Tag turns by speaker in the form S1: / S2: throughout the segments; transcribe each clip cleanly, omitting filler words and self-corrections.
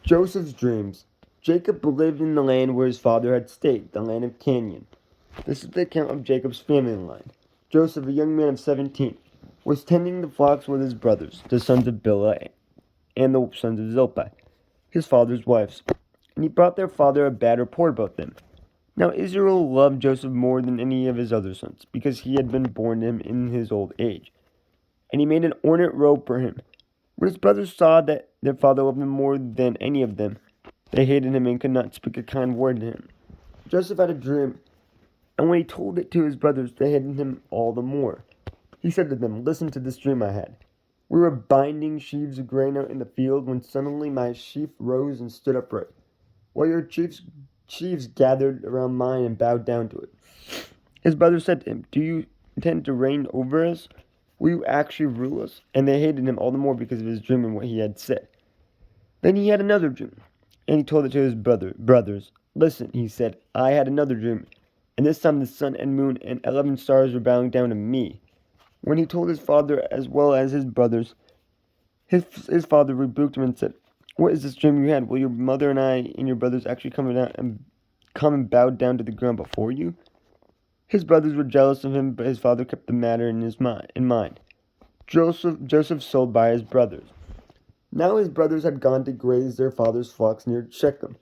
S1: Joseph's dreams. Jacob lived in the land where his father had stayed, the land of Canaan. This is the account of Jacob's family line. Joseph, a young man of 17, was tending the flocks with his brothers, the sons of Bilhah and the sons of Zilpah, his father's wives. And he brought their father a bad report about them. Now Israel loved Joseph more than any of his other sons, because he had been born to him in his old age. And he made an ornate robe for him. When his brothers saw that their father loved him more than any of them, they hated him and could not speak a kind word to him. Joseph had a dream, and when he told it to his brothers, they hated him all the more. He said to them, "Listen to this dream I had. We were binding sheaves of grain out in the field when suddenly my sheaf rose and stood upright, while your sheaves gathered around mine and bowed down to it." His brothers said to him, "Do you intend to reign over us? Will you actually rule us?" And they hated him all the more because of his dream and what he had said. Then he had another dream, and he told it to his brothers. "Listen," he said, "I had another dream, and this time the sun and moon and 11 stars were bowing down to me." When he told his father as well as his brothers, his father rebuked him and said, "What is this dream you had? Will your mother and I and your brothers actually come and bow down to the ground before you?" His brothers were jealous of him, but his father kept the matter in mind. Joseph sold by his brothers. Now his brothers had gone to graze their father's flocks near Shechem.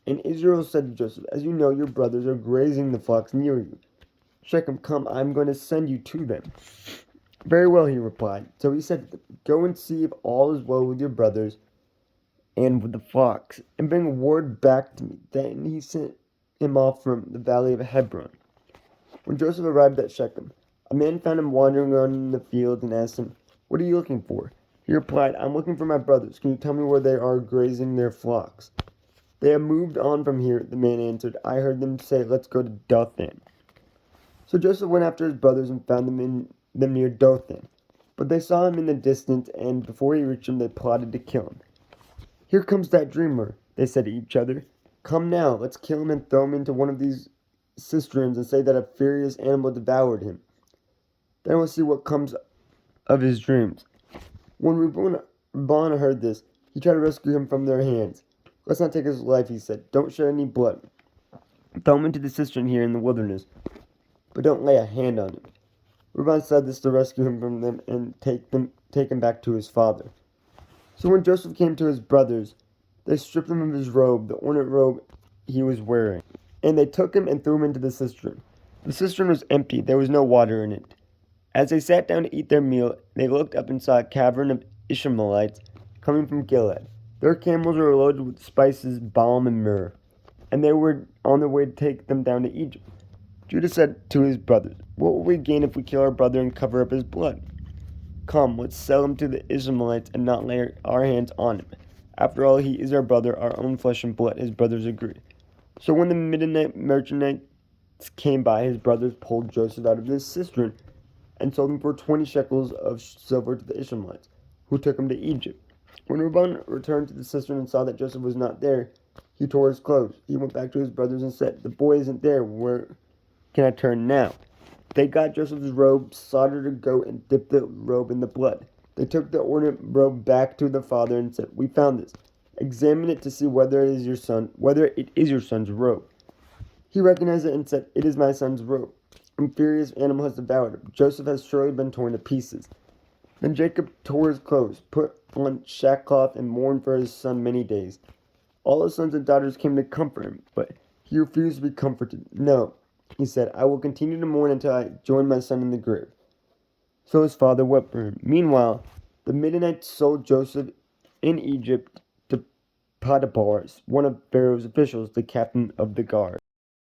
S1: And Israel said to Joseph, "As you know, your brothers are grazing the flocks near you. Shechem, come, I am going to send you to them." "Very well," he replied. So he said to them, "Go and see if all is well with your brothers and with the flocks, and bring word back to me." Then he sent him off from the valley of Hebron. When Joseph arrived at Shechem, a man found him wandering around in the field and asked him, "What are you looking for?" He replied, "I'm looking for my brothers. Can you tell me where they are grazing their flocks?" "They have moved on from here," the man answered. "I heard them say, 'Let's go to Dothan.'" So Joseph went after his brothers and found them near Dothan. But they saw him in the distance, and before he reached them, they plotted to kill him. "Here comes that dreamer," they said to each other. "Come now, let's kill him and throw him into one of these cisterns and say that a furious animal devoured him. Then we'll see what comes of his dreams." When Reuben heard this, he tried to rescue him from their hands. "Let's not take his life," he said. "Don't shed any blood. Throw him into the cistern here in the wilderness, but don't lay a hand on him." Reuben said this to rescue him from them and take him back to his father. So when Joseph came to his brothers, they stripped him of his robe, the ornate robe he was wearing, and they took him and threw him into the cistern. The cistern was empty, there was no water in it. As they sat down to eat their meal, they looked up and saw a caravan of Ishmaelites coming from Gilead. Their camels were loaded with spices, balm, and myrrh, and they were on their way to take them down to Egypt. Judah said to his brothers, "What will we gain if we kill our brother and cover up his blood? Come, let's sell him to the Ishmaelites and not lay our hands on him. After all, he is our brother, our own flesh and blood." His brothers agreed. So when the Midianite merchants came by, his brothers pulled Joseph out of this cistern and sold him for 20 shekels of silver to the Ishmaelites, who took him to Egypt. When Reuben returned to the cistern and saw that Joseph was not there, he tore his clothes. He went back to his brothers and said, "The boy isn't there. Where can I turn now?" They got Joseph's robe, slaughtered a goat, and dipped the robe in the blood. They took the ornate robe back to the father and said, "We found this. Examine it to see whether it is your son's robe." He recognized it and said, "It is my son's robe. A furious animal has devoured him. Joseph has surely been torn to pieces." Then Jacob tore his clothes, put on sackcloth, and mourned for his son many days. All his sons and daughters came to comfort him, but he refused to be comforted. "No," he said, "I will continue to mourn until I join my son in the grave." So his father wept for him. Meanwhile, the Midianites sold Joseph in Egypt to Potiphar, one of Pharaoh's officials, the captain of the guard.